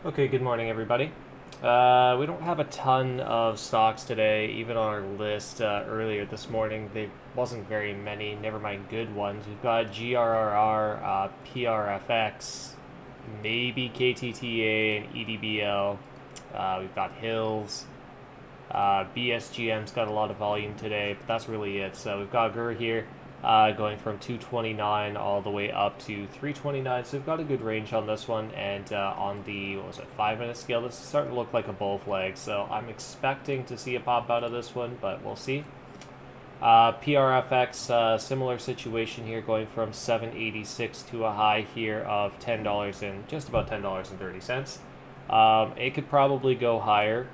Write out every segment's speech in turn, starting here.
Okay, good morning, everybody. We don't have a ton of stocks today, even on our list earlier this morning. There wasn't very many, never mind good ones. We've got GRRR, PRFX, maybe KTTA and EDBL. We've got Hills. BSGM's got a lot of volume today, but that's really it. So we've got GUR here going from 229 all the way up to 329. So we've got a good range on this one. And on the, what was it, 5-minute scale, this is starting to look like a bull flag. So I'm expecting to see a pop out of this one, but we'll see. PRFX, similar situation here, going from 786 to a high here of $10 and just about $10.30. It could probably go higher,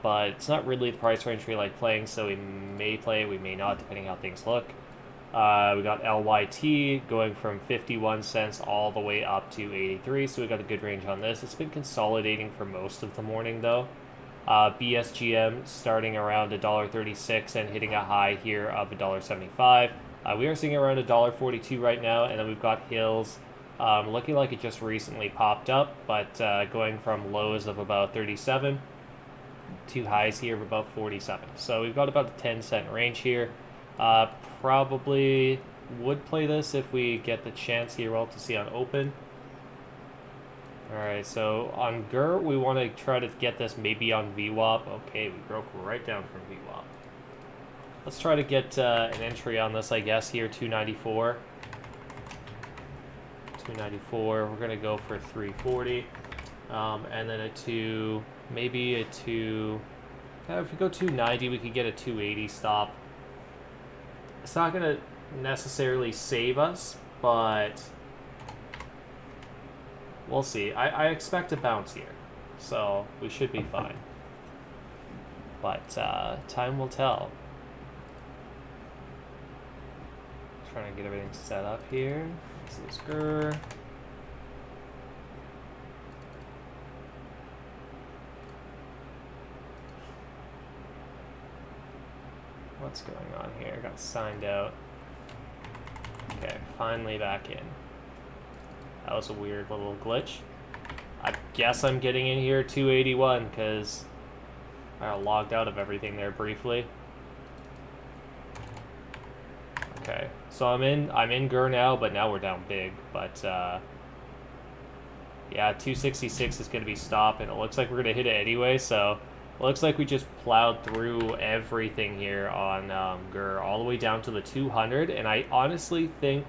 but it's not really the price range we like playing, so we may play it, we may not, depending how things look. We got LYT going from 51 cents all the way up to 83, so we got a good range on this. It's been consolidating for most of the morning, though. BSGM starting around $1.36 and hitting a high here of $1.75. We are seeing around $1.42 right now, and then we've got Hills looking like it just recently popped up, but going from lows of about 37 to highs here of about 47. So we've got about a 10-cent range here. Probably would play this if we get the chance here. We'll have to see on open. Alright, so on GUR, we want to try to get this maybe on VWAP. Okay, we broke right down from VWAP. Let's try to get an entry on this, I guess, here, 294. 294, we're going to go for 340. And then a 2, maybe a 2. If we go 290, we could get a 280 stop. It's not going to necessarily save us, but we'll see. I expect a bounce here, so we should be fine. But time will tell. Trying to get everything set up here. This is GUR. What's going on here? Got signed out. Okay, finally back in. That was a weird little glitch. I guess I'm getting in here 281 because I logged out of everything there briefly. Okay, so I'm in GUR now, but now we're down big. But yeah, 266 is going to be stop, and it looks like we're going to hit it anyway, so looks like we just plowed through everything here on GUR all the way down to the 200, and I honestly think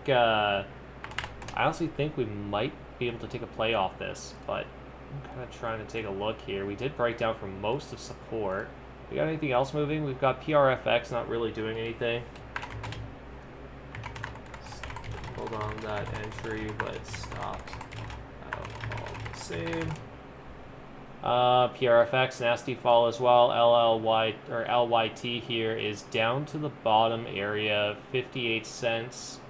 we might be able to take a play off this, but I'm kind of trying to take a look here. We did break down for most of support. We got anything else moving? We've got PRFX not really doing anything. Hold on that entry, but it stopped. All the same. PRFX, nasty fall as well. LYT here is down to the bottom area, 58 cents.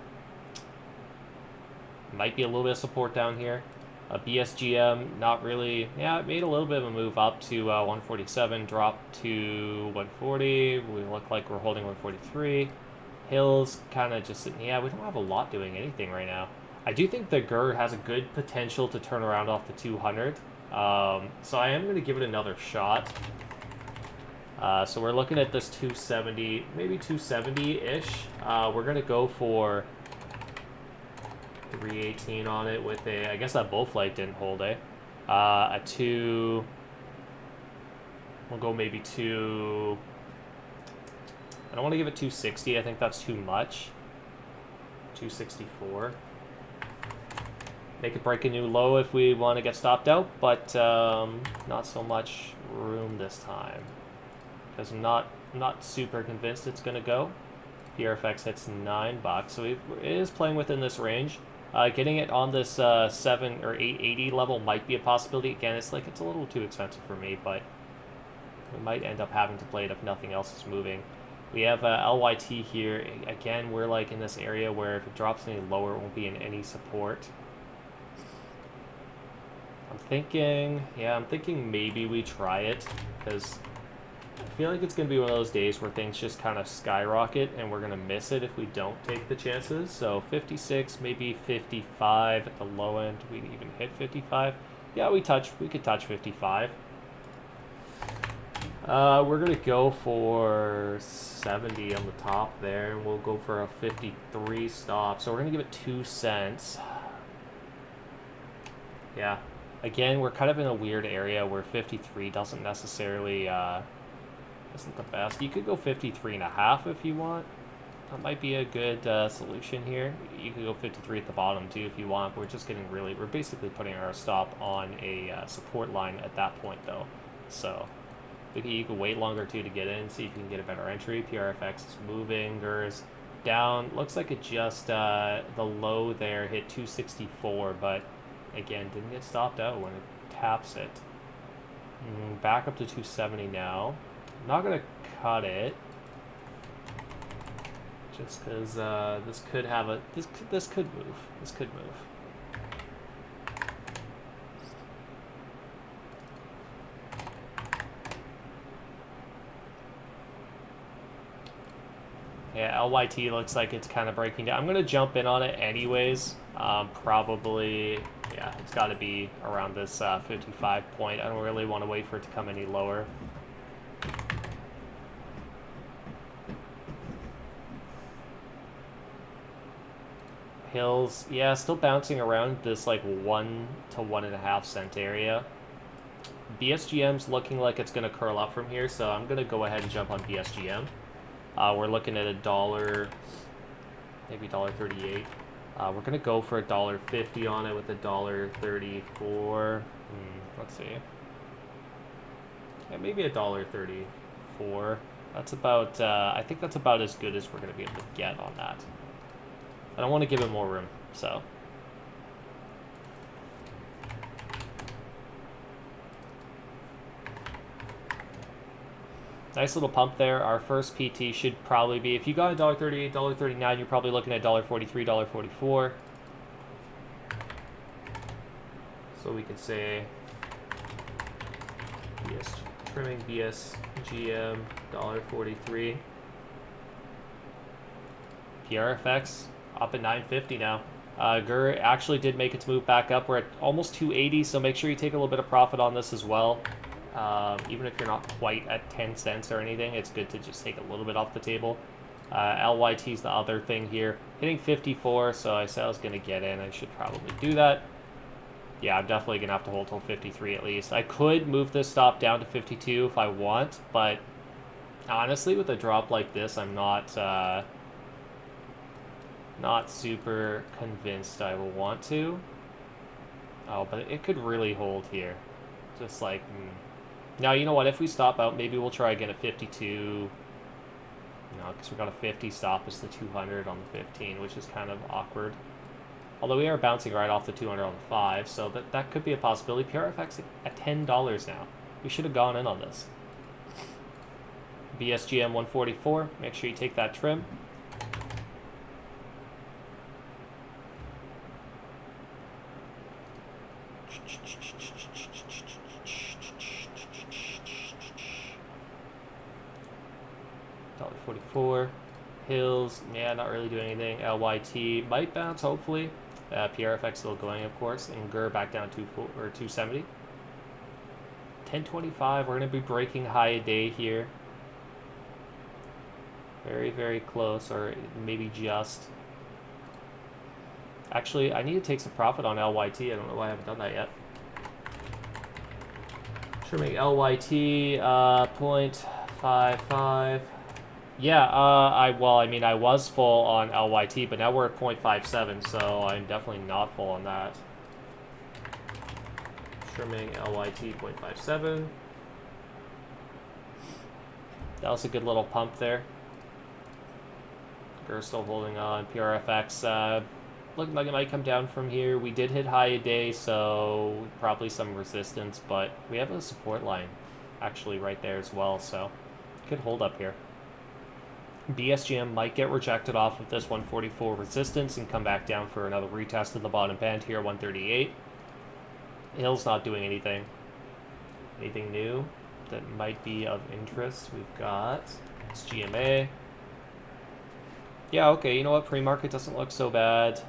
Might be a little bit of support down here. BSGM, not really. Yeah, it made a little bit of a move up to 147, dropped to 140. We look like we're holding 143. Hills kind of just sitting. Yeah, we don't have a lot doing anything right now. I do think the GUR has a good potential to turn around off the 200. So I am going to give it another shot. So we're looking at this 270, maybe 270-ish. We're going to go for 318 on it with a, I guess that bull flag didn't hold, eh? A 2, we'll go maybe 2, I don't want to give it 260, I think that's too much. 264. Make it break a new low if we want to get stopped out, but not so much room this time because I'm not super convinced it's going to go. PRFX hits $9, so it is playing within this range. Getting it on this 7 or 880 level might be a possibility. Again, it's a little too expensive for me, but we might end up having to play it if nothing else is moving. We have LYT here. Again, we're like in this area where if it drops any lower, it won't be in any support. I'm thinking maybe we try it, because I feel like it's going to be one of those days where things just kind of skyrocket, and we're going to miss it if we don't take the chances. So 56, maybe 55 at the low end. We even hit 55. Yeah, we could touch 55. We're gonna go for 70 on the top there, and we'll go for a 53 stop. So we're gonna give it 2 cents. Yeah. Again, we're kind of in a weird area where 53 doesn't necessarily isn't the best. You could go 53.5 if you want. That might be a good solution here. You could go 53 at the bottom too if you want. We're just getting we're basically putting our stop on a support line at that point though. So you could wait longer too to get in, see if you can get a better entry. PRFX is moving, GERS down. Looks like it just, the low there hit 264, but again, didn't get stopped out when it taps it. Back up to 270 now. I'm not going to cut it. Just because this could have a, this could move. This could move. Yeah, LYT looks like it's kind of breaking down. I'm going to jump in on it anyways. Probably, yeah, it's got to be around this 55 point. I don't really want to wait for it to come any lower. Hills, yeah, still bouncing around this like 1 to 1.5 cent area. BSGM's looking like it's going to curl up from here, so I'm going to go ahead and jump on BSGM. We're looking at $1, maybe $1.38. We're gonna go for $1.50 on it with $1.34. Let's see. Yeah, maybe $1.34. That's about. I think that's about as good as we're gonna be able to get on that. I don't want to give it more room, so. Nice little pump there. Our first PT should probably be, if you got $1.38, $1.39, you're probably looking at $1.43, $1.44. So we could say trimming BSGM $1.43. PRFX up at 950 now. GER actually did make its move back up. We're at almost 280, so make sure you take a little bit of profit on this as well. Even if you're not quite at 10 cents or anything, it's good to just take a little bit off the table. LYT is the other thing here. Hitting 54, so I said I was going to get in. I should probably do that. Yeah, I'm definitely going to have to hold till 53 at least. I could move this stop down to 52 if I want, but honestly, with a drop like this, I'm not super convinced I will want to. Oh, but it could really hold here. Just like... Now, you know what? If we stop out, maybe we'll try again at 52. No, because we got a 50 stop as the 200 on the 15, which is kind of awkward. Although we are bouncing right off the 200 on the 5, so that could be a possibility. PRFX at $10 now. We should have gone in on this. BSGM 144. Make sure you take that trim. $1.44. Hills, yeah, not really doing anything. LYT might bounce, hopefully. PRFX still going, of course. And GER back down to 270. 1025. We're going to be breaking high a day here. Very, very close, or maybe just. Actually, I need to take some profit on LYT. I don't know why I haven't done that yet. Trimming LYT 0.55. Yeah, I was full on LYT, but now we're at 0.57, so I'm definitely not full on that. Trimming LYT 0.57. That was a good little pump there. GER still holding on. PRFX looking like it might come down from here. We did hit high a day, so probably some resistance, but we have a support line actually right there as well, so could hold up here. BSGM might get rejected off of this 144 resistance and come back down for another retest of the bottom band here, 138. Hill's not doing anything. Anything new that might be of interest? We've got this GMA. Yeah, okay, you know what? Pre-market doesn't look so bad.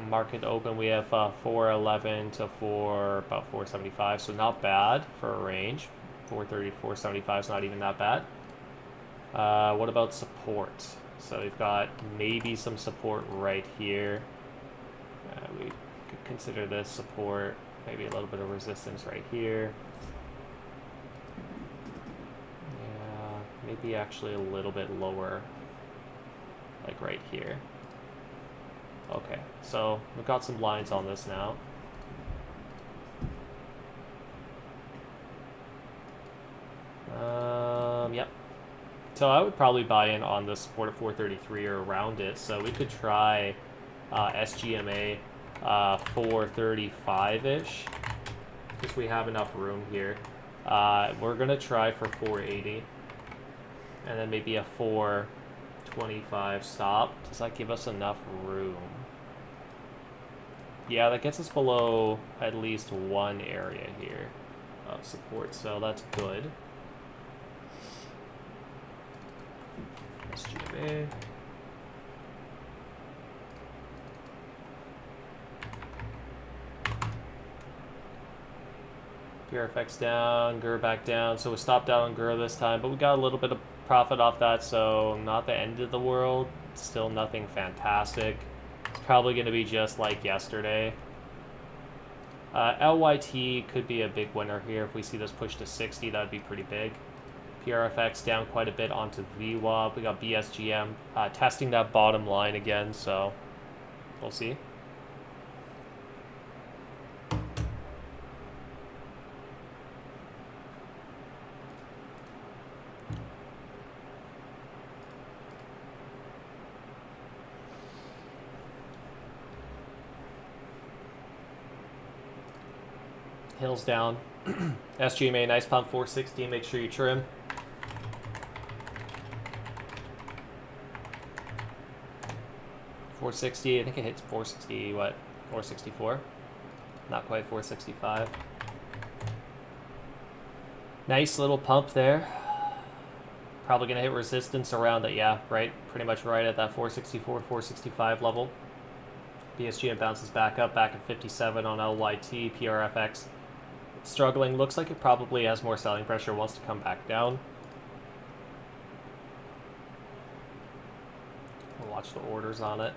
Market open, we have 411 to about 475, so not bad for a range. 430 to 475 is not even that bad. What about support? So we've got maybe some support right here. We could consider this support. Maybe a little bit of resistance right here. Yeah, maybe actually a little bit lower, like right here. Okay, so we've got some lines on this now. Yep. So I would probably buy in on the support at 433 or around it. So we could try SGMA 435-ish, because we have enough room here. We're going to try for 480, and then maybe a 425 stop. Does that give us enough room? Yeah, that gets us below at least one area here of support, so that's good. SGMA. PRFX down, GUR back down, so we stopped down on GUR this time, but we got a little bit of profit off that, so not the end of the world. Still nothing fantastic. It's probably going to be just like yesterday. LYT could be a big winner here. If we see this push to 60, that would be pretty big. PRFX down quite a bit onto VWAP. We got BSGM testing that bottom line again, so we'll see. Hills down. SGMA, nice pump, 460. Make sure you trim. $460, I think it hits 460, what, 464? Not quite 465. Nice little pump there. Probably going to hit resistance around it, yeah, right, pretty much right at that 464, 465 level. BSGM bounces back up, back at 57 on LYT. PRFX struggling. Looks like it probably has more selling pressure, wants to come back down. We'll watch the orders on it.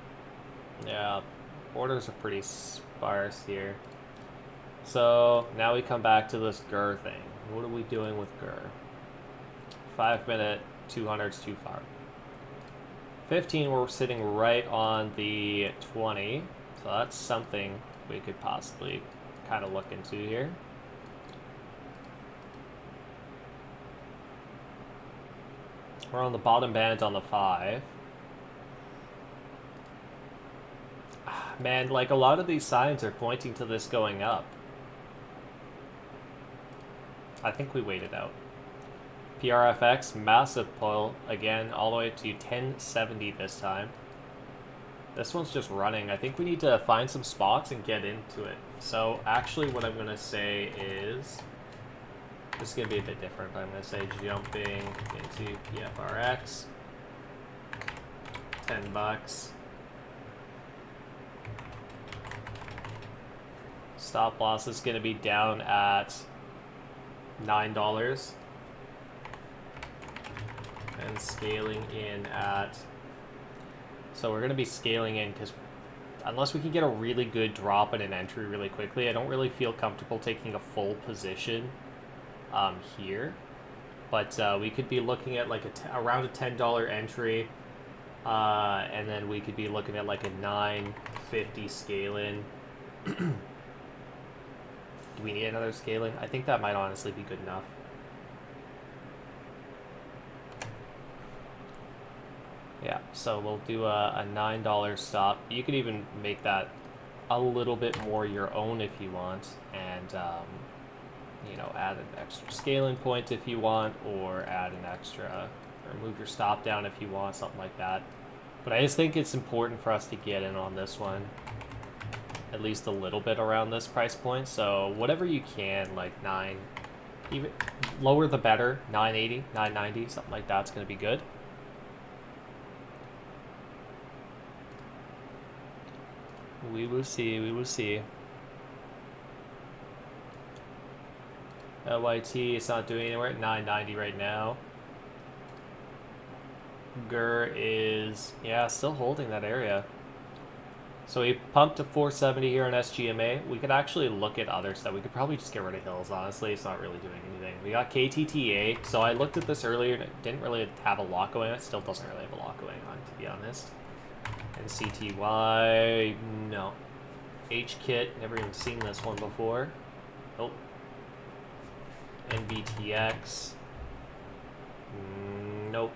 Yeah, orders are pretty sparse here. So now we come back to this GUR thing. What are we doing with GUR? 5 minute 200's too far. 15, we're sitting right on the 20. So that's something we could possibly kind of look into here. We're on the bottom band on the 5. Man, like a lot of these signs are pointing to this going up. I think we wait it out. PRFX, massive pull again, all the way to 1070 this time. This one's just running. I think we need to find some spots and get into it. So actually what I'm going to say is, this is going to be a bit different. I'm going to say jumping into PFRX, $10. Stop loss is going to be down at $9. And scaling in at, so we're going to be scaling in because unless we can get a really good drop and an entry really quickly, I don't really feel comfortable taking a full position here. But we could be looking at like around a $10 entry, and then we could be looking at like a $9.50 scale in. Do we need another scaling? I think that might honestly be good enough. Yeah, so we'll do a $9 stop. You could even make that a little bit more your own if you want, and you know, add an extra scaling point if you want, or add an extra, or move your stop down if you want, something like that. But I just think it's important for us to get in on this one, at least a little bit around this price point. So whatever you can, like 9, even lower the better, 980, 990, something like that's going to be good. We will see. We will see. LYT, it's not doing anywhere at 990 right now. GER is, yeah, still holding that area. So we pumped to 470 here on SGMA. We could actually look at other stuff. We could probably just get rid of Hills, honestly. It's not really doing anything. We got KTTA. So I looked at this earlier and it didn't really have a lot going on. It still doesn't really have a lot going on, to be honest. And CTY, no. HKit, never even seen this one before. Oh. NBTX. Nope.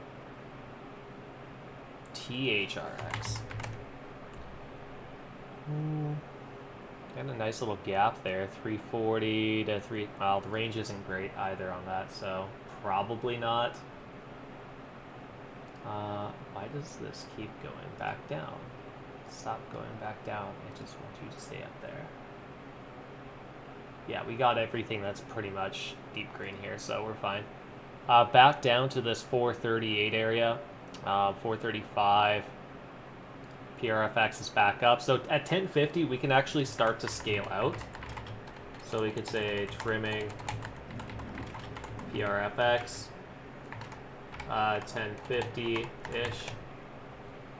THRX. Got a nice little gap there, 340 to 3. Well, the range isn't great either on that, so probably not. Why does this keep going back down? Stop going back down. I just want you to stay up there. Yeah, we got everything that's pretty much deep green here, so we're fine. Back down to this 438 area, 435. PRFX is back up. So at 1050, we can actually start to scale out. So we could say trimming PRFX, 1050-ish.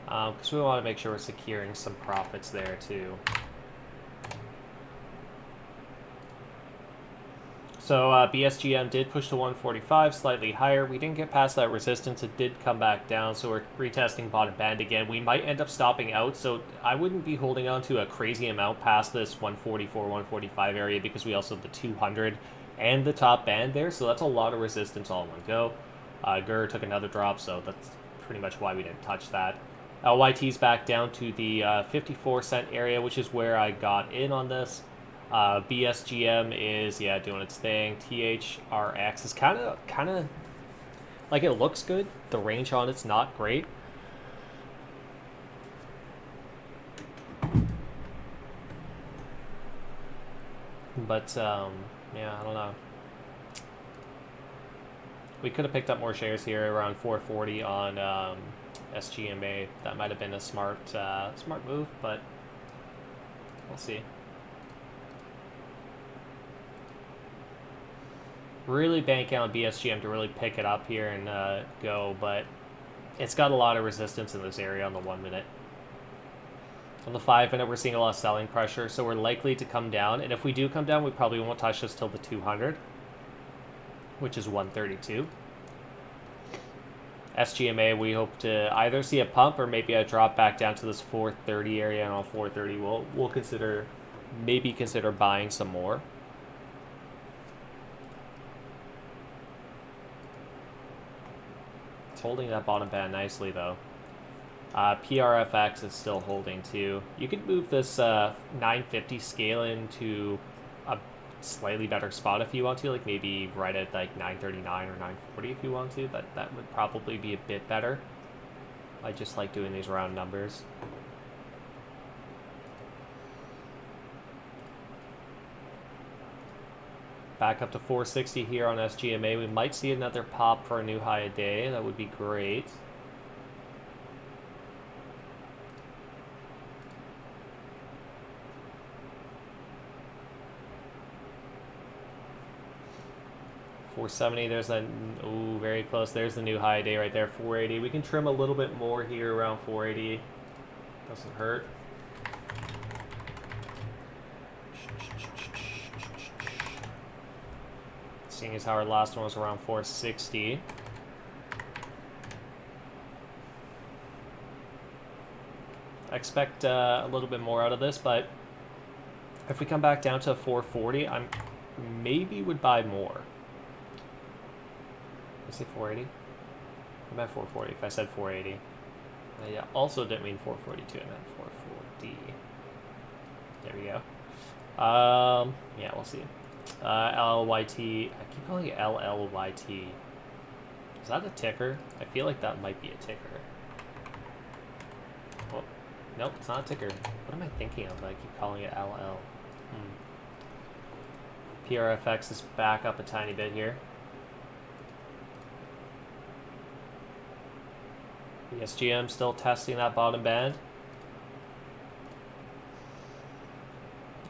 Because we want to make sure we're securing some profits there too. So BSGM did push to 145, slightly higher. We didn't get past that resistance. It did come back down, so we're retesting bottom band again. We might end up stopping out, so I wouldn't be holding on to a crazy amount past this 144, 145 area because we also have the 200 and the top band there, so that's a lot of resistance all in one go. GER took another drop, so that's pretty much why we didn't touch that. LYT's back down to the 54 cent area, which is where I got in on this. BSGM is, yeah, doing its thing. THRX is kind of like, it looks good. The range on it's not great. But yeah, I don't know. We could have picked up more shares here around 440 on SGMA. That might have been a smart move, but we'll see. Really banking on BSGM to really pick it up here and go, but it's got a lot of resistance in this area on the 1 minute. On the 5 minute, we're seeing a lot of selling pressure, so we're likely to come down. And if we do come down, we probably won't touch this till the 200, which is 132. SGMA, we hope to either see a pump or maybe a drop back down to this 430 area, and on 430, we'll consider buying some more. It's holding that bottom band nicely, though. PRFX is still holding, too. You could move this 950 scale into a slightly better spot if you want to, like maybe right at like 939 or 940 if you want to. That would probably be a bit better. I just like doing these round numbers. Back up to 460 here on SGMA. We might see another pop for a new high a day. That would be great. $470, there's that, ooh, very close. There's the new high a day right there, 480. We can trim a little bit more here around 480. Doesn't hurt. Seeing as how our last one was around 460. I expect a little bit more out of this, but if we come back down to 440, I maybe would buy more. Did I say 480? I meant 440 if I said 480. I also didn't mean 442, I meant 440. There we go. Yeah, we'll see. LLYT. I keep calling it LLYT. Is that a ticker? I feel like that might be a ticker. Oh, nope, it's not a ticker. What am I thinking of? I keep calling it LL. PRFX is back up a tiny bit here. BSGM still testing that bottom band.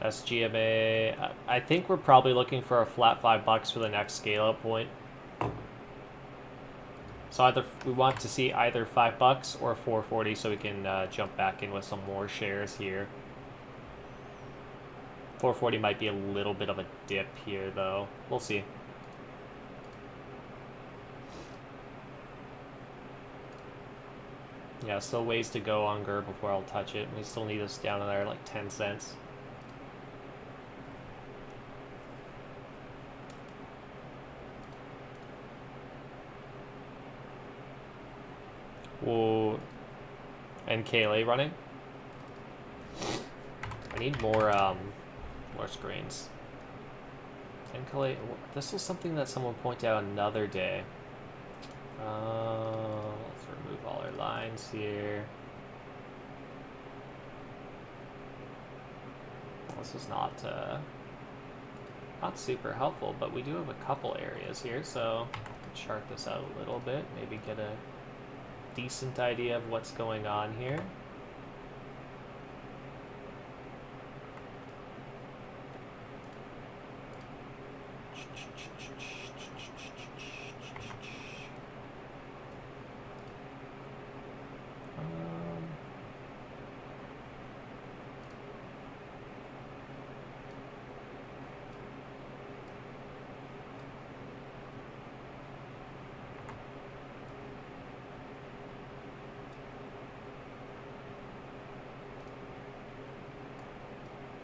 SGMA, I think we're probably looking for a flat $5 for the next scale up point. So either we want to see either $5 or 440 so we can jump back in with some more shares here. 440 might be a little bit of a dip here though. We'll see. Yeah, still ways to go on GER before I'll touch it. We still need this down in there like 10 cents. Whoa. And KLA running. I need more screens. And KLA, this was something that someone pointed out another day. Let's remove all our lines here. This is not super helpful, but we do have a couple areas here, so chart this out a little bit, maybe get a decent idea of what's going on here.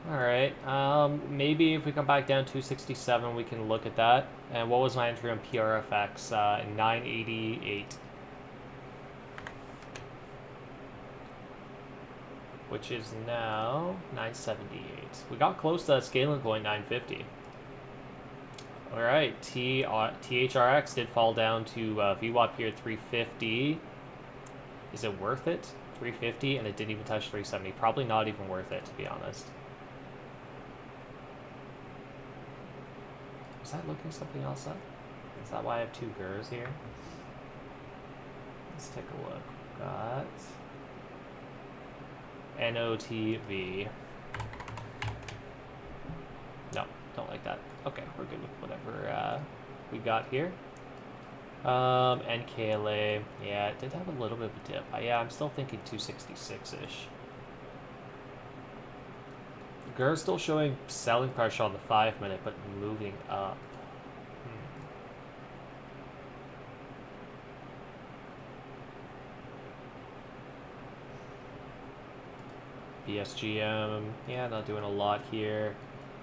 Alright, maybe if we come back down 267, we can look at that. And what was my entry on PRFX? 988. Which is now 978. We got close to that scaling point, 950. Alright, THRX did fall down to VWAP here, 350. Is it worth it? 350, and it didn't even touch 370. Probably not even worth it, to be honest. Is that looking something else up? Is that why I have two GERs here? Let's take a look. We've got NOTV. No, don't like that. Okay, we're good with whatever we got here. NKLA, yeah, it did have a little bit of a dip. Yeah, I'm still thinking 266-ish. GER's still showing selling pressure on the 5-minute, but moving up. BSGM, yeah, not doing a lot here.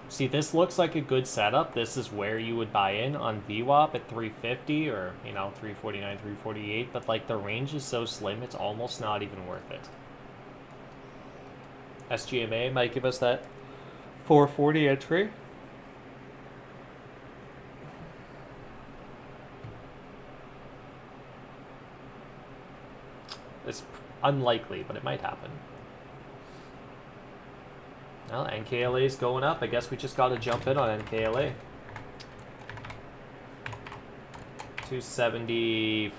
See, this looks like a good setup. This is where you would buy in on VWAP at 350 or, 349, 348, but like the range is so slim, it's almost not even worth it. SGMA might give us that 440 entry. It's unlikely, but it might happen. Well, NKLA is going up. I guess we just got to jump in on NKLA. 273-ish.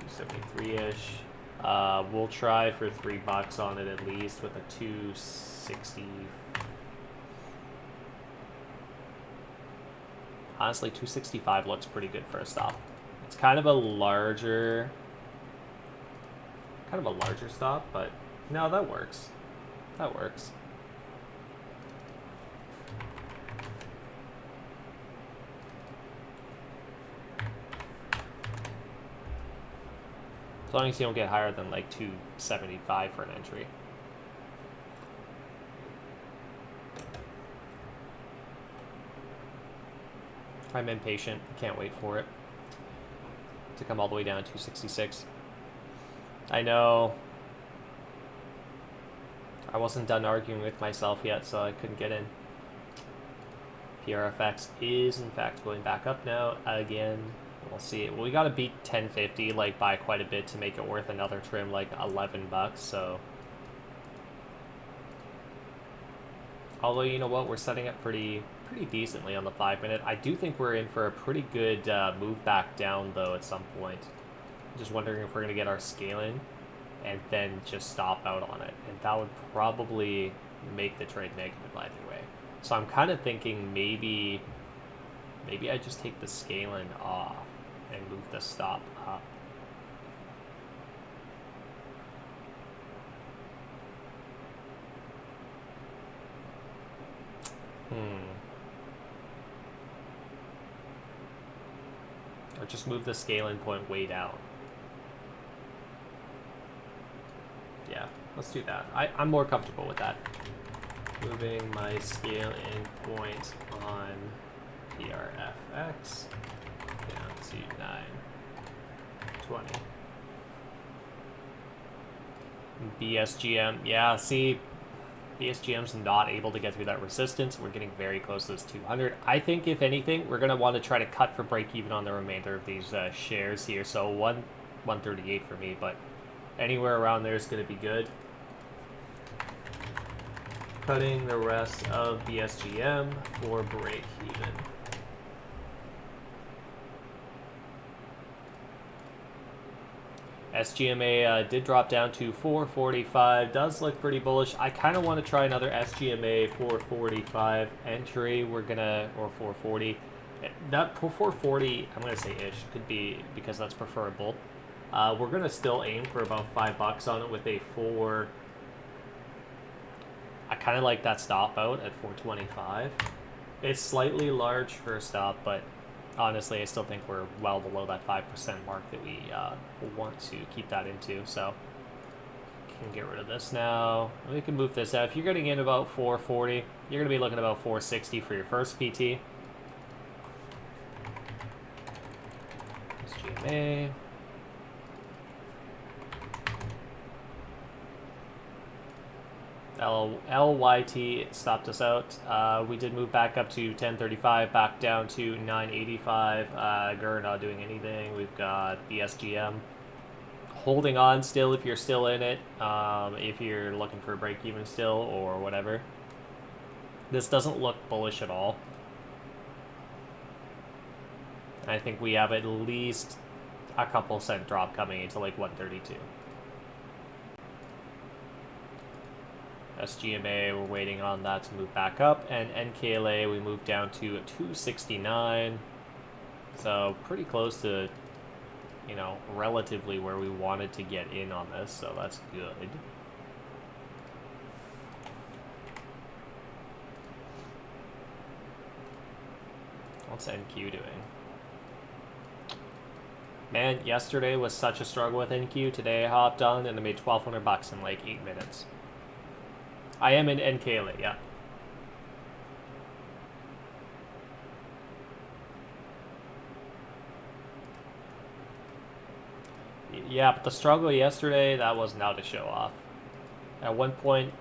273-ish. We'll try for $3 on it at least with a 260. Honestly, 265 looks pretty good for a stop. It's kind of a larger stop, but no, that works. That works. As long as you don't get higher than like 275 for an entry. I'm impatient. Can't wait for it to come all the way down to 266. I know. I wasn't done arguing with myself yet, so I couldn't get in. PRFX is in fact going back up now again. We'll see. Well, we got to beat 1050 like by quite a bit to make it worth another trim, like $11. So, although you know what, we're setting up pretty decently on the 5-minute. I do think we're in for a pretty good move back down though at some point. I'm just wondering if we're gonna get our scale in and then just stop out on it. And that would probably make the trade negative either way. So I'm kind of thinking maybe I just take the scaling off and move the stop up. Or just move the scaling point way down. Yeah, let's do that. I'm more comfortable with that. Moving my scale-in point on PRFX down to 920. BSGM, yeah, see, BSGM's not able to get through that resistance. We're getting very close to this 200. I think, if anything, we're going to want to try to cut for break even on the remainder of these shares here. So 138 for me, but anywhere around there is going to be good. Cutting the rest of BSGM for break even. SGMA did drop down to 445. Does look pretty bullish. I kind of want to try another SGMA 445 entry. We're gonna, or 440. That 440, I'm gonna say ish, could be because that's preferable. We're gonna still aim for about $5 on it with a 4. I kind of like that stop out at 425. It's slightly large for a stop, but honestly, I still think we're well below that 5% mark that we want to keep that into. So, can get rid of this now. We can move this out. If you're getting in about 440, you're going to be looking about 460 for your first PT. SGMA. LYT stopped us out. We did move back up to 1035, back down to 985. GER not doing anything. We've got BSGM holding on still if you're still in it, if you're looking for a break even still or whatever. This doesn't look bullish at all. I think we have at least a couple cent drop coming into like 132. SGMA, we're waiting on that to move back up, and NKLA we moved down to 269, so pretty close to, you know, relatively where we wanted to get in on this, so that's good. What's NQ doing? Man, yesterday was such a struggle with NQ. Today I hopped on and I made $1,200 in like 8 minutes. I am in NKLA, yeah. Yeah, but the struggle yesterday, that was not to show off. At one point,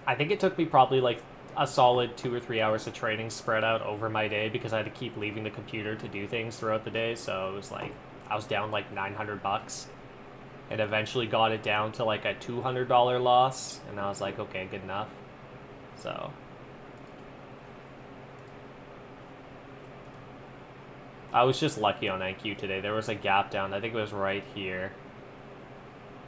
I think it took me probably like a solid 2 or 3 hours of training spread out over my day because I had to keep leaving the computer to do things throughout the day. So it was like, I was down like $900 and eventually got it down to like a $200 loss. And I was like, okay, good enough. So I was just lucky on NQ today. There was a gap down. I think it was right here.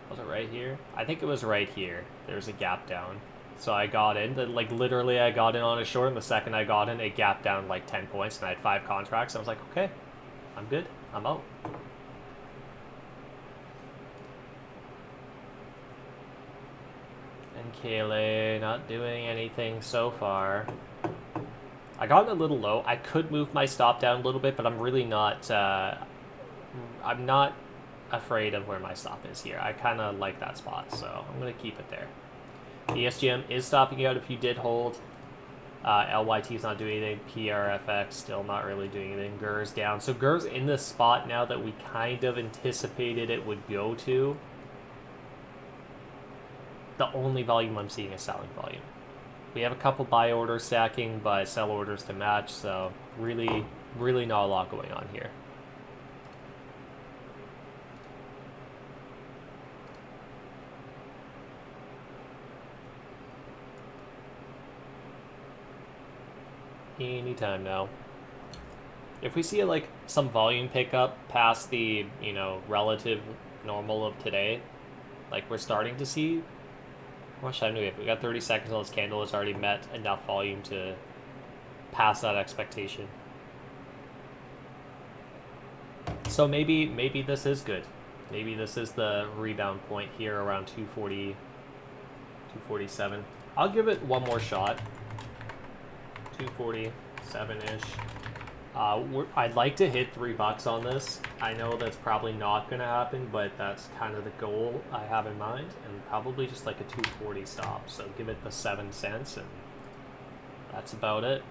Was it right here? I think it was right here. There's a gap down. So I got in. Like, literally, I got in on a short, and the second I got in, it gapped down like 10 points, and I had 5 contracts. I was like, okay, I'm good. I'm out. NKLA not doing anything so far. I got a little low. I could move my stop down a little bit, but I'm really not, I'm not afraid of where my stop is here. I kind of like that spot, so I'm going to keep it there. ESGM is stopping you out if you did hold. LYT is not doing anything. PRFX still not really doing anything. GER's down. So GER's in the spot now that we kind of anticipated it would go to. The only volume I'm seeing is selling volume. We have a couple buy orders stacking, but sell orders to match, so really, really not a lot going on here. Anytime now. If we see like some volume pickup past the, you know, relative normal of today, Like, we're starting to see. How much time do we have? We got 30 seconds on this candle. It's already met enough volume to pass that expectation. So maybe this is good. Maybe this is the rebound point here around 240, 247. I'll give it one more shot. 247-ish. I'd like to hit $3 on this. I know that's probably not going to happen, but that's kind of the goal I have in mind, and probably just like a 240 stop. So give it the 7 cents, and that's about it.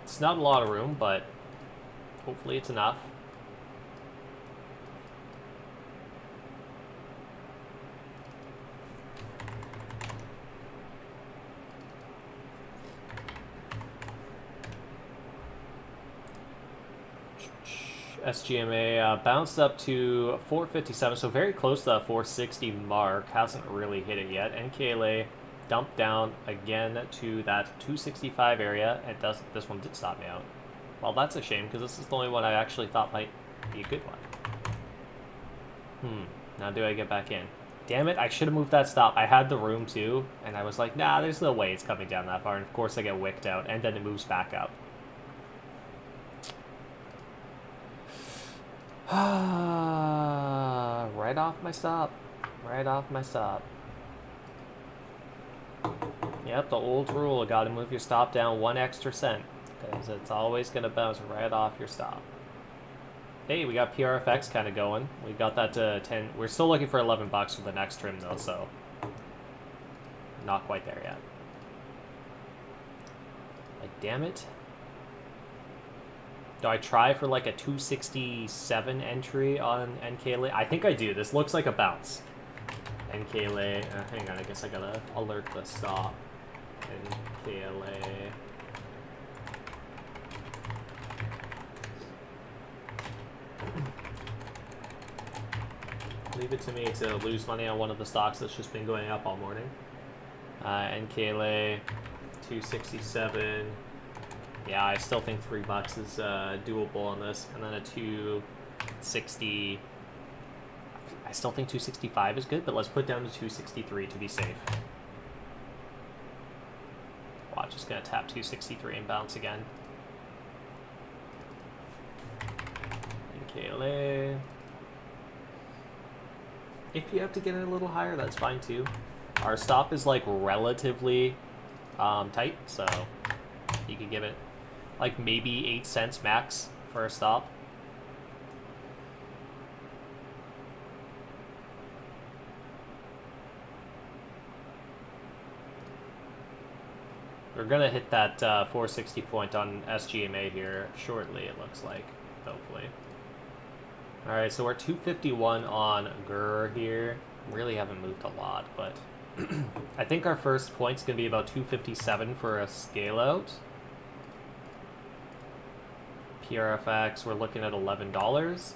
It's not a lot of room, but hopefully it's enough. SGMA bounced up to 457, so very close to that 460 mark. Hasn't really hit it yet. NKLA dumped down again to that 265 area. This one did stop me out. Well, that's a shame, because this is the only one I actually thought might be a good one. Now do I get back in? Damn it, I should have moved that stop. I had the room too, and I was like, nah, there's no way it's coming down that far. And of course I get wicked out, and then it moves back up. Right off my stop. Right off my stop. Yep, the old rule. Got to move your stop down 1 extra cent, because it's always going to bounce right off your stop. Hey, we got PRFX kind of going. We got that to 10. We're still looking for $11 for the next trim, though, so not quite there yet. Like, damn it. Do I try for like a 267 entry on NKLA? I think I do. This looks like a bounce. NKLA. Hang on, I guess I gotta alert the stop. NKLA. Leave it to me to lose money on one of the stocks that's just been going up all morning. NKLA 267. Yeah, I still think $3 is doable on this, and then a 260. I still think 265 is good, but let's put down to 263 to be safe. Watch, just gonna tap 263 and bounce again. NKLA. If you have to get it a little higher, that's fine too. Our stop is like relatively tight, so you can give it like maybe 8 cents max for a stop. We're gonna hit that 460 point on SGMA here shortly, it looks like, hopefully. Alright, so we're 251 on GUR here. Really haven't moved a lot, but I think our first point's gonna be about 257 for a scale out. PRFX, we're looking at $11.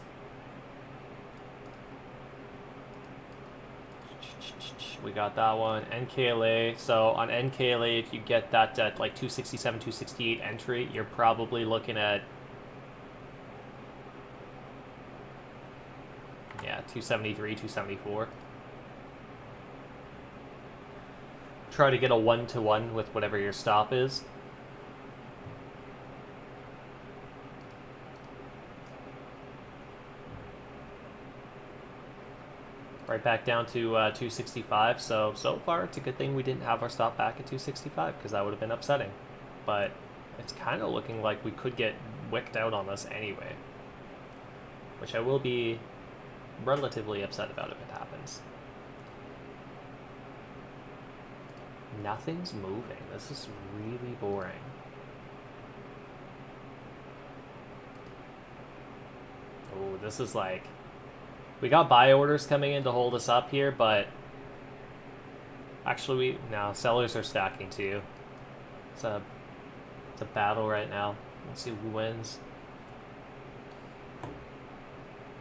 We got that one. NKLA, so on NKLA, if you get that at like 267, 268 entry, you're probably looking at, yeah, 273, 274. Try to get a 1-to-1 with whatever your stop is. Right back down to 265, so far it's a good thing we didn't have our stop back at 265, because that would have been upsetting. But it's kind of looking like we could get wicked out on this anyway, which I will be relatively upset about if it happens. Nothing's moving. This is really boring. Oh, this is like... We got buy orders coming in to hold us up here, but... Actually, no, sellers are stacking too. It's a battle right now. Let's see who wins.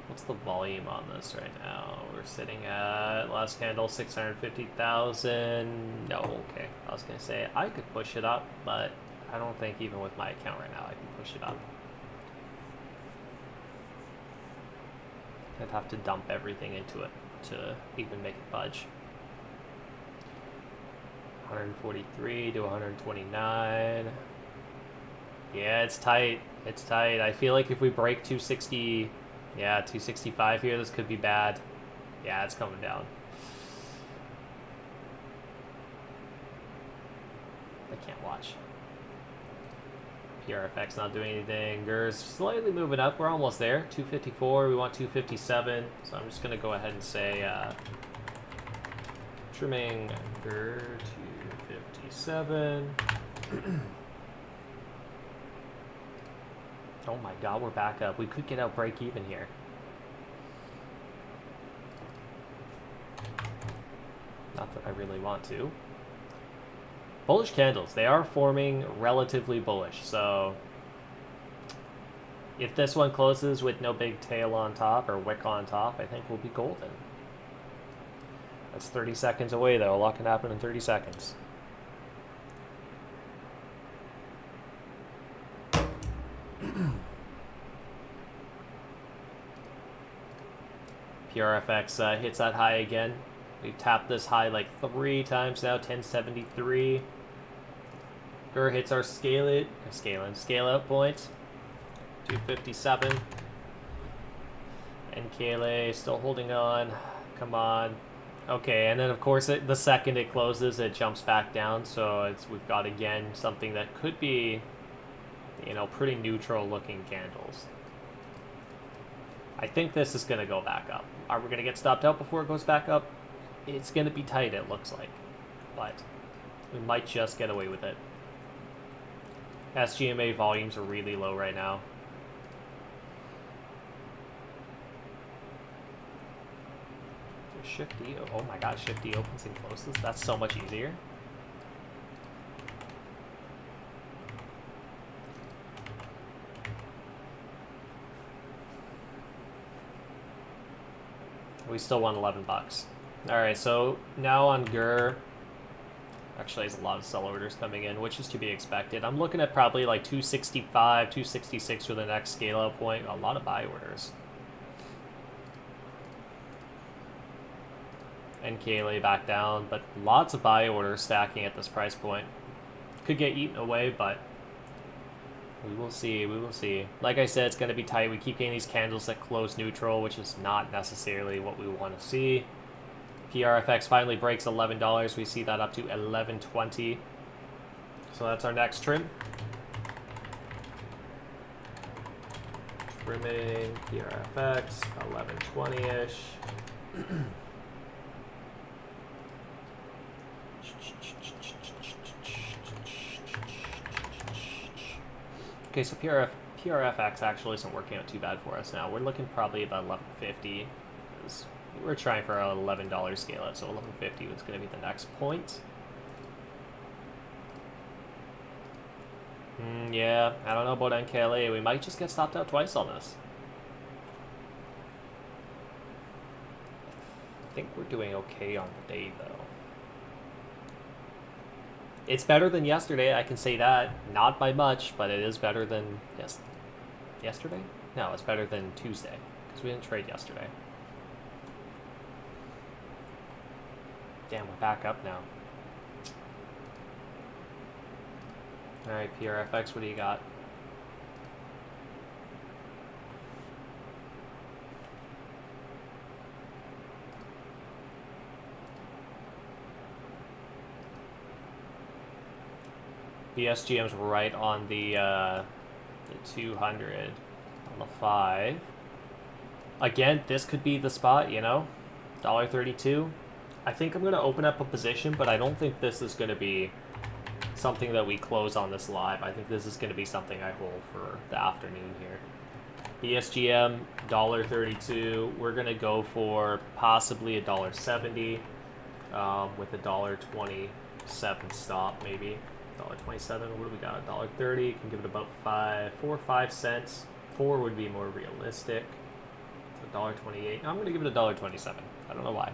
What's the volume on this right now? We're sitting at, last candle, 650,000. No, okay. I was going to say, I could push it up, but I don't think even with my account right now I can push it up. I'd have to dump everything into it to even make it budge. 143 to 129. Yeah, it's tight. It's tight. I feel like if we break 260, yeah, 265 here, this could be bad. Yeah, it's coming down. I can't watch. PRFX not doing anything. GER's slightly moving up. We're almost there. 254. We want 257. So I'm just going to go ahead and say trimming GER 257. Oh my god, we're back up. We could get out break even here. Not that I really want to. Bullish candles. They are forming relatively bullish, so if this one closes with no big tail on top or wick on top, I think we'll be golden. That's 30 seconds away, though. A lot can happen in 30 seconds. PRFX hits that high again. We've tapped this high like 3 times now, 1073. GER hits our scale out point, 257. NKLA still holding on. Come on. Okay, and then of course the second it closes, it jumps back down. So we've got again something that could be, you know, pretty neutral looking candles. I think this is going to go back up. Are we going to get stopped out before it goes back up? It's going to be tight, it looks like. But we might just get away with it. SGMA volumes are really low right now. Shift D. Oh my god, Shift D opens and closes. That's so much easier. We still won 11 bucks. Alright, so now on GER, actually there's a lot of sell orders coming in, which is to be expected. I'm looking at probably like 265, 266 for the next scale out point. A lot of buy orders. NKLA back down, but lots of buy orders stacking at this price point. Could get eaten away, but we will see, we will see. Like I said, it's going to be tight. We keep getting these candles that close neutral, which is not necessarily what we want to see. PRFX finally breaks $11. We see that up to $11.20. So that's our next trim. Trimming PRFX, 11.20-ish. Okay, so PRFX actually isn't working out too bad for us now. We're looking probably about 11.50. We're trying for an $11 scale out, so 11.50 was going to be the next point. Yeah, I don't know about NKLA. We might just get stopped out twice on this. I think we're doing okay on the day, though. It's better than yesterday, I can say that. Not by much, but it is better than yesterday? No, it's better than Tuesday, because we didn't trade yesterday. Damn, we're back up now. Alright, PRFX, what do you got? BSGM's right on the 200 on the 5. Again, this could be the spot, you know? $1.32. I think I'm going to open up a position, but I don't think this is going to be something that we close on this live. I think this is going to be something I hold for the afternoon here. BSGM, $1.32. We're going to go for possibly $1.70 with a $1.27 stop, maybe. $1.27. What do we got? $1.30. Can give it about 4 or 5 cents. 4 would be more realistic. So $1.28. No, I'm going to give it $1.27. I don't know why.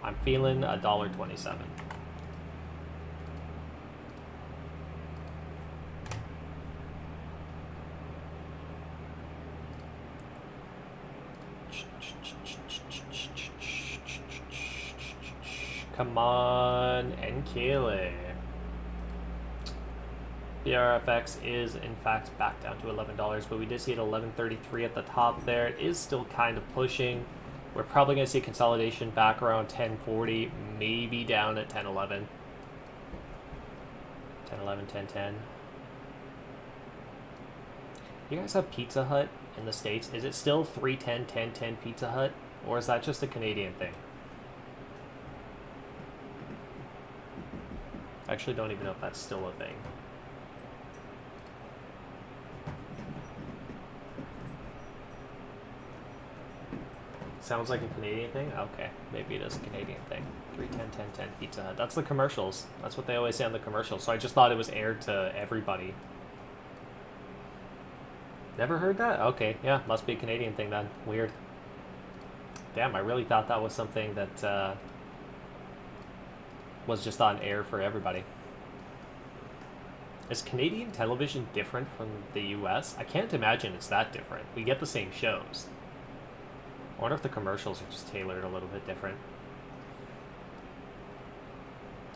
I'm feeling $1.27. Come on, Nkele. BRFX is in fact back down to $11, but we did see it $11.33 at the top there. It is still kind of pushing. We're probably going to see consolidation back around 10.40, maybe down at 10.11. 10.11, 10.10. You guys have Pizza Hut in the States? Is it still 3.10, 10.10 Pizza Hut? Or is that just a Canadian thing? I actually don't even know if that's still a thing. Sounds like a Canadian thing? Okay, maybe it is a Canadian thing. 3.10, 10.10 Pizza Hut. That's the commercials. That's what they always say on the commercials. So I just thought it was aired to everybody. Never heard that? Okay, yeah, must be a Canadian thing then. Weird. Damn, I really thought that was something that was just on air for everybody. Is Canadian television different from the US? I can't imagine it's that different. We get the same shows. I wonder if the commercials are just tailored a little bit different.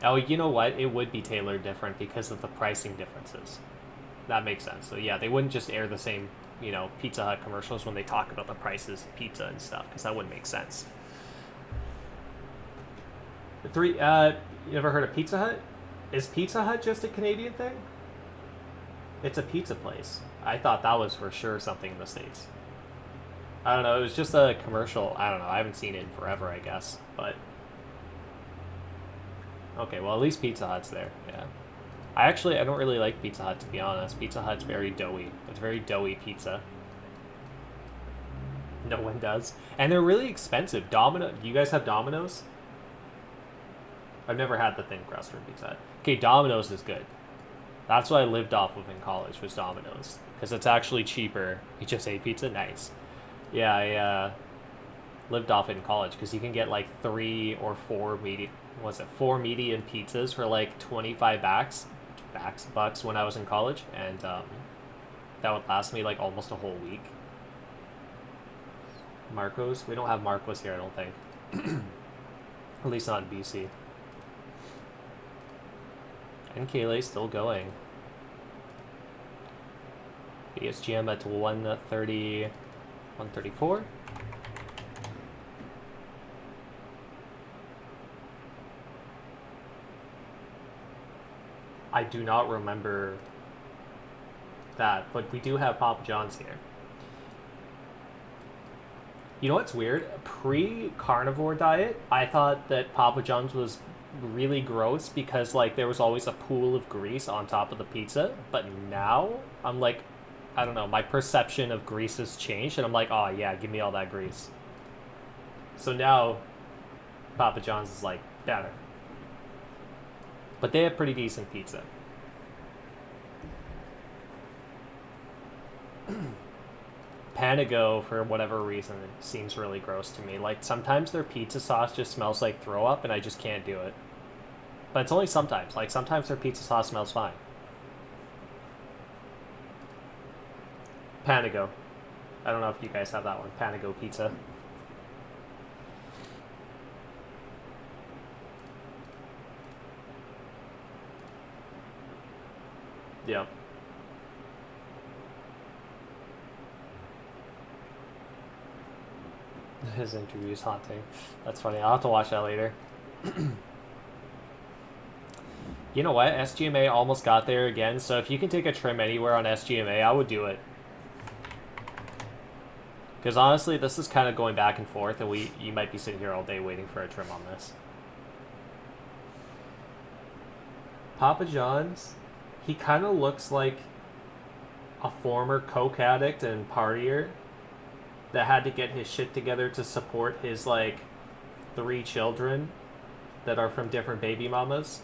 Oh, you know what? It would be tailored different because of the pricing differences. That makes sense. So yeah, they wouldn't just air the same, you know, Pizza Hut commercials when they talk about the prices of pizza and stuff, because that wouldn't make sense. You ever heard of Pizza Hut? Is Pizza Hut just a Canadian thing? It's a pizza place. I thought that was for sure something in the States. I don't know, it was just a commercial. I don't know, I haven't seen it in forever, I guess, but... Okay, well, at least Pizza Hut's there, yeah. I don't really like Pizza Hut, to be honest. Pizza Hut's very doughy. It's very doughy pizza. No one does. And they're really expensive. Do you guys have Domino's? I've never had the thin crust from Pizza Hut. Okay, Domino's is good. That's what I lived off of in college, was Domino's. Because it's actually cheaper. You just ate pizza? Nice. Yeah, I lived off it in college, because you can get like 3 or 4 medium... Was it 4 medium pizzas for like 25 bucks when I was in college, and that would last me like almost a whole week. Marco's? We don't have Marco's here, I don't think. At least not in BC. Nkele's still going. BSGM at 130, 134. I do not remember that, but we do have Papa John's here. You know what's weird? Pre-carnivore diet, I thought that Papa John's was really gross because like there was always a pool of grease on top of the pizza, but now I'm like, I don't know, my perception of grease has changed, and I'm like, oh yeah, give me all that grease. So now Papa John's is like better. But they have pretty decent pizza. Panago, for whatever reason, it seems really gross to me. Like, sometimes their pizza sauce just smells like throw up, and I just can't do it. But it's only sometimes. Like, sometimes their pizza sauce smells fine. Panago. I don't know if you guys have that one. Panago pizza. Yep. His interview is haunting. That's funny. I'll have to watch that later. You know what? SGMA almost got there again, so if you can take a trim anywhere on SGMA, I would do it. Because honestly, this is kind of going back and forth, and you might be sitting here all day waiting for a trim on this. Papa John's, he kind of looks like a former coke addict and partier that had to get his shit together to support his, like, 3 children that are from different baby mamas.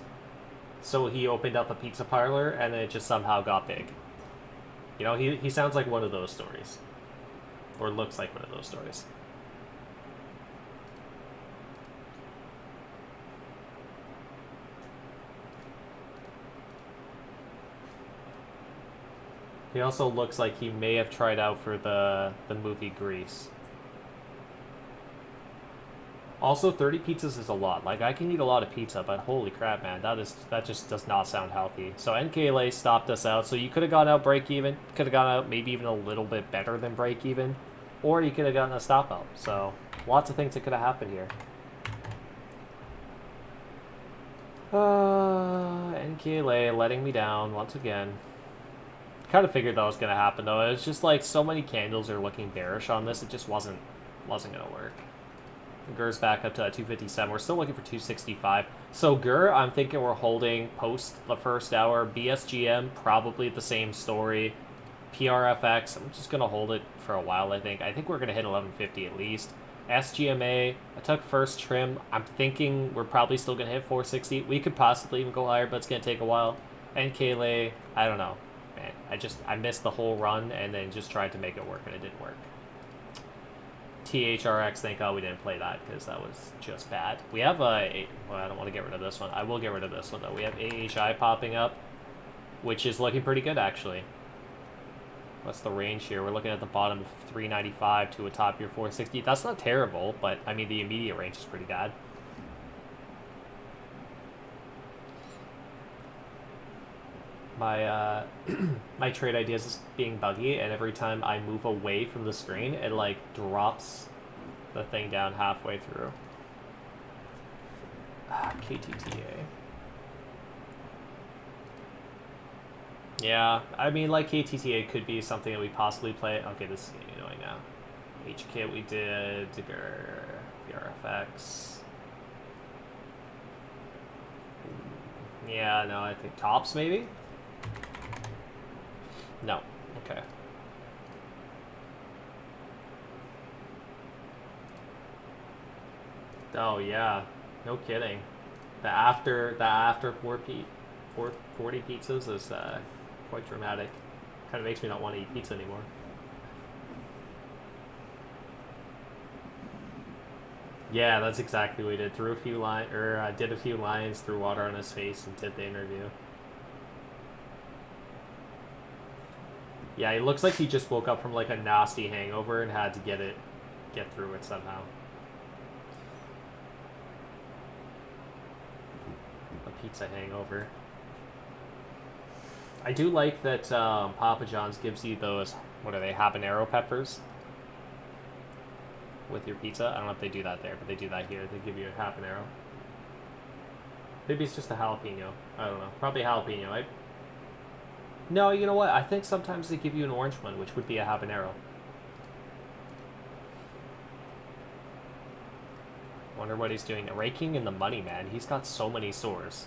So he opened up a pizza parlor, and it just somehow got big. You know, he sounds like one of those stories. Or looks like one of those stories. He also looks like he may have tried out for the movie Grease. Also, 30 pizzas is a lot. Like, I can eat a lot of pizza, but holy crap, man, that just does not sound healthy. So NKLA stopped us out. So you could have gone out break even, could have gone out maybe even a little bit better than break even, or you could have gotten a stop out. So lots of things that could have happened here. NKLA letting me down once again. Kind of figured that was gonna happen though. It was just like so many candles are looking bearish on this. It just wasn't gonna work. GER's back up to that 257. We're still looking for 265. So GER, I'm thinking we're holding post the first hour. BSGM, probably the same story. PRFX, I'm just gonna hold it for a while. I think we're gonna hit 1150 at least. SGMA, I took first trim. I'm thinking we're probably still gonna hit 460. We could possibly even go higher, but it's gonna take a while. NKLA, I don't know. Man, I missed the whole run and then just tried to make it work and it didn't work. THRX, thank God we didn't play that because that was just bad. We have well, I don't want to get rid of this one. I will get rid of this one though. We have AHI popping up, which is looking pretty good actually. What's the range here? We're looking at the bottom of 395 to a top here 460. That's not terrible, but I mean the immediate range is pretty bad. My my trade ideas is being buggy, and every time I move away from the screen, it like drops the thing down halfway through. KTTA. Yeah, I mean, like, KTTA could be something that we possibly play. Okay, this is getting annoying now. HK we did, PRFX. Yeah, no, I think tops maybe? No, okay. Oh yeah, no kidding. The after 440 pizzas is quite dramatic. Kind of makes me not want to eat pizza anymore. Yeah, that's exactly what we did. Threw a few lines, or did a few lines, threw water on his face, and did the interview. Yeah, it looks like he just woke up from like a nasty hangover and had to get through it somehow. A pizza hangover. I do like that Papa John's gives you those, what are they, habanero peppers with your pizza. I don't know if they do that there, but they do that here. They give you a habanero. Maybe it's just a jalapeno. I don't know. Probably jalapeno. No, you know what? I think sometimes they give you an orange one, which would be a habanero. Wonder what he's doing. Raking in the money, man. He's got so many sores.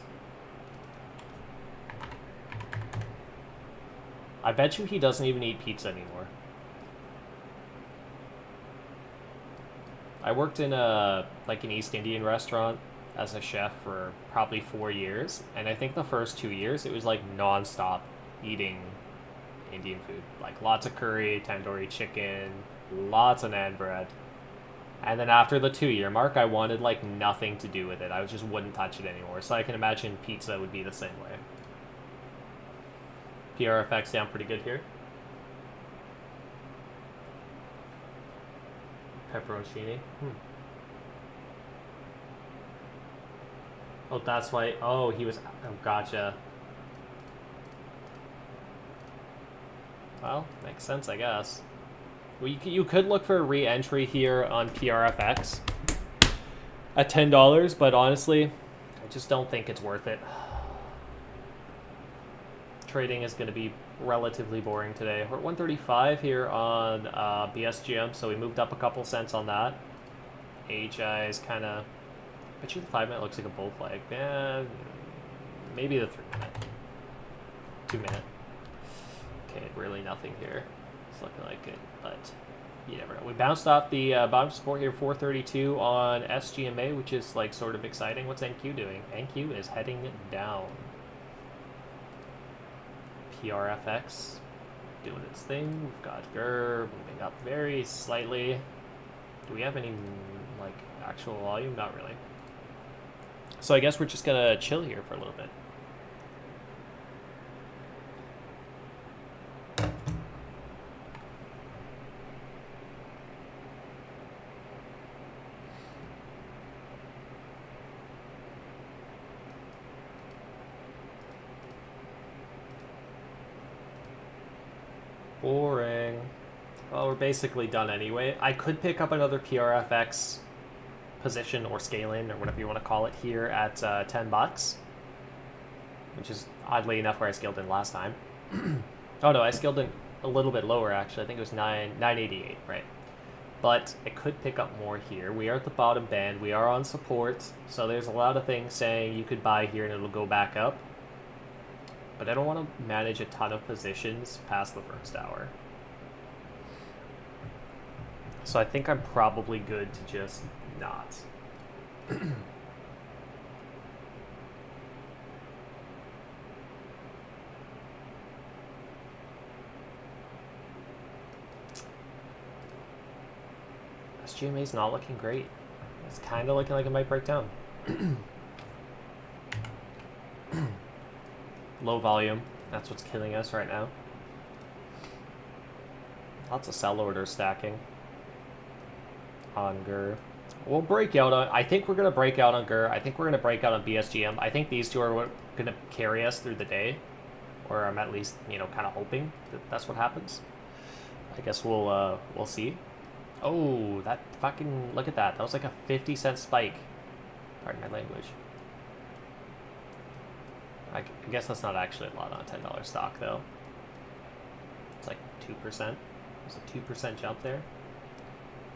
I bet you he doesn't even eat pizza anymore. I worked in an East Indian restaurant as a chef for probably 4 years, and I think the first 2 years it was like non-stop eating Indian food. Like lots of curry, tandoori chicken, lots of naan bread. And then after the 2-year mark, I wanted like nothing to do with it. I just wouldn't touch it anymore. So I can imagine pizza would be the same way. PRFX down pretty good here. Pepperoncini. Oh, that's why. Oh, he was. Oh, gotcha. Well, makes sense, I guess. Well, you could look for a re-entry here on PRFX at $10, but honestly, I just don't think it's worth it. Trading is going to be relatively boring today. We're at 135 here on BSGM, so we moved up a couple cents on that. AHI is kind of... I bet you the 5-minute looks like a bull flag. Yeah, maybe the 3-minute. 2-minute. Okay, really nothing here. It's looking like it, but you never know. We bounced off the bottom support here, 432 on SGMA, which is like sort of exciting. What's NQ doing? NQ is heading down. PRFX doing its thing. We've got GER moving up very slightly. Do we have any like actual volume? Not really. So I guess we're just gonna chill here for a little bit. Boring. Well, we're basically done anyway. I could pick up another PRFX position or scale in or whatever you want to call it here at $10, which is oddly enough where I scaled in last time. Oh no, I scaled in a little bit lower actually. I think it was 988, right? But I could pick up more here. We are at the bottom band. We are on support, so there's a lot of things saying you could buy here and it'll go back up. But I don't want to manage a ton of positions past the first hour. So I think I'm probably good to just not. SGMA's not looking great. It's kind of looking like it might break down. Low volume. That's what's killing us right now. Lots of sell orders stacking on GER. We'll break out on... I think we're going to break out on GER. I think we're going to break out on BSGM. I think these two are going to carry us through the day. Or I'm at least, you know, kind of hoping that that's what happens. I guess we'll see. Oh, that fucking... Look at that. That was like a 50-cent spike. Pardon my language. I guess that's not actually a lot on a $10 stock, though. It's like 2%. There's a 2% jump there.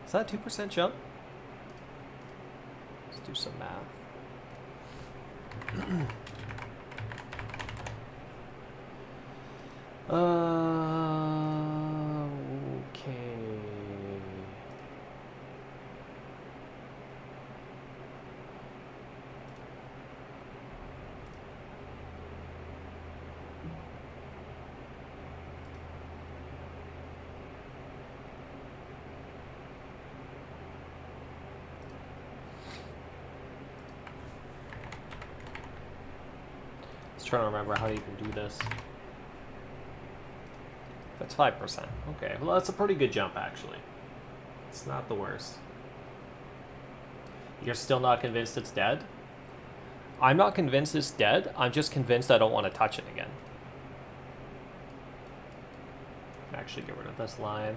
Is that a 2% jump? Let's do some math. Okay. Trying to remember how to even do this. That's 5%. Okay, well that's a pretty good jump actually. It's not the worst. You're still not convinced it's dead? I'm not convinced it's dead. I'm just convinced I don't want to touch it again. Actually get rid of this line.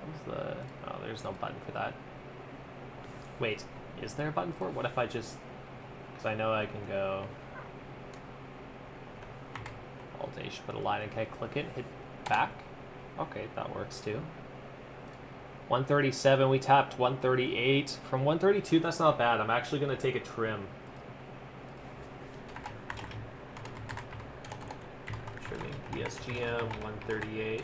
What's the... Oh, there's no button for that. Wait, is there a button for it? What if I just... I know I can go Alt-H, put a line and can I click it, hit back? Okay, that works too. 137, we tapped 138. From 132, that's not bad. I'm actually going to take a trim. Trimming PSGM 138.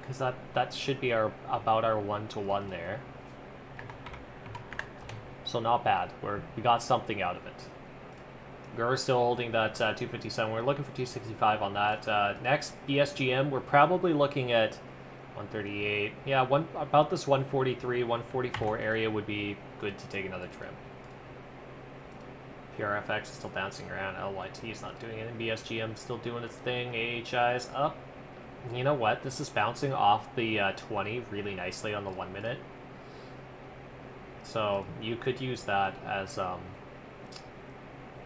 Because that should be about our 1-to-1 there. So not bad. We got something out of it. We're still holding that 257. We're looking for 265 on that. Next, BSGM, we're probably looking at 138. Yeah, about this 143, 144 area would be good to take another trim. PRFX is still bouncing around. LYT is not doing anything. BSGM still doing its thing. AHI is up. You know what? This is bouncing off the 20 really nicely on the 1 minute. So you could use that as...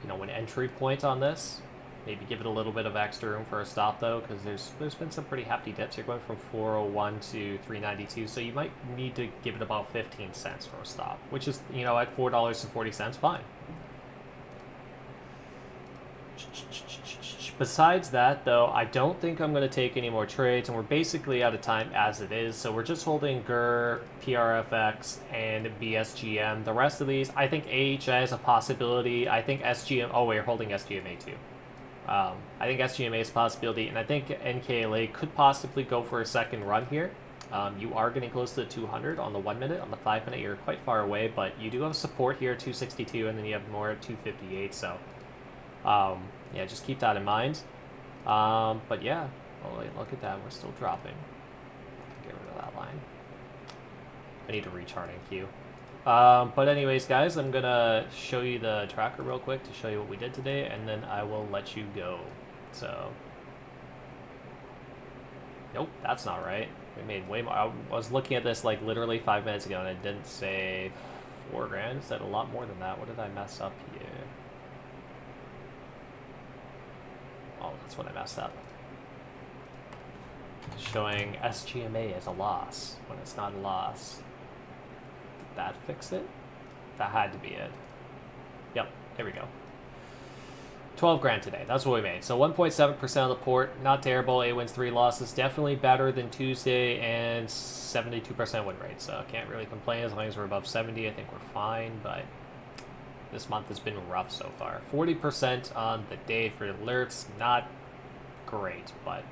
you know, an entry point on this. Maybe give it a little bit of extra room for a stop though, because there's been some pretty hefty dips. You're going from 401 to 392, so you might need to give it about 15 cents for a stop, which is, you know, at $4.40, fine. Besides that, though, I don't think I'm going to take any more trades, and we're basically out of time as it is, so we're just holding GER, PRFX, and BSGM. The rest of these, I think AHI is a possibility. I think SGM... Oh, we're holding SGMA, too. I think SGMA is a possibility, and I think NKLA could possibly go for a second run here. You are getting close to 200 on the 1 minute. On the 5 minute, you're quite far away, but you do have support here at 262, and then you have more at 258, so... yeah, just keep that in mind. But yeah, oh, wait, look at that. We're still dropping. Get rid of that line. I need to rechart in queue. But anyways, guys, I'm going to show you the tracker real quick to show you what we did today, and then I will let you go. So, nope, that's not right. We made way more. I was looking at this like literally 5 minutes ago, and it didn't say 4 grand. It said a lot more than that. What did I mess up here? Oh, that's what I messed up. Showing SGMA as a loss when it's not a loss. Did that fix it? That had to be it. Yep, there we go. 12 grand today. That's what we made. So 1.7% of the port. Not terrible. 8 wins, 3 losses. Definitely better than Tuesday, and 72% win rate. So can't really complain as long as we're above 70. I think we're fine, but this month has been rough so far. 40% on the day for alerts. Not great, but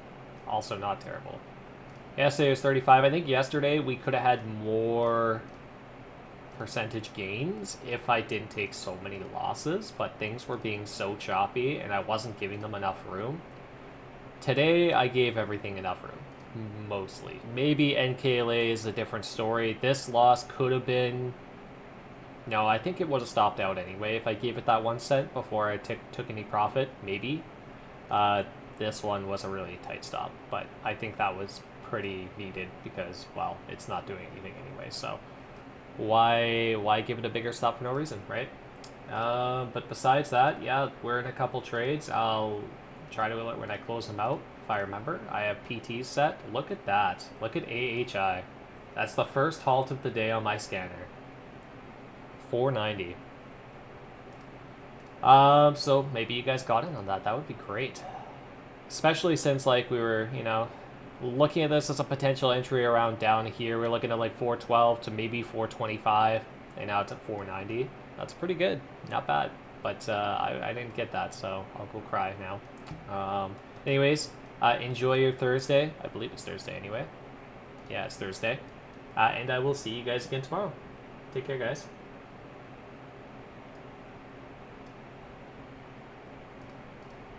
also not terrible. Yesterday was 35. I think yesterday we could have had more percentage gains if I didn't take so many losses, but things were being so choppy and I wasn't giving them enough room. Today I gave everything enough room, mostly. Maybe NKLA is a different story. This loss could have been... No, I think it would have stopped out anyway if I gave it that 1 cent before I took any profit, maybe. This one was a really tight stop, but I think that was pretty needed because, well, it's not doing anything anyway, so why give it a bigger stop for no reason, right? But besides that, yeah, we're in a couple trades. I'll try to alert when I close them out, if I remember. I have PTs set. Look at that. Look at AHI. That's the first halt of the day on my scanner. 490. So maybe you guys got in on that. That would be great. Especially since, like, we were, you know, looking at this as a potential entry around down here. We're looking at, like, 412 to maybe 425, and now it's at 490. That's pretty good. Not bad. But I didn't get that, so I'll go cry now. Anyways, enjoy your Thursday. I believe it's Thursday anyway. Yeah, it's Thursday. And I will see you guys again tomorrow. Take care, guys.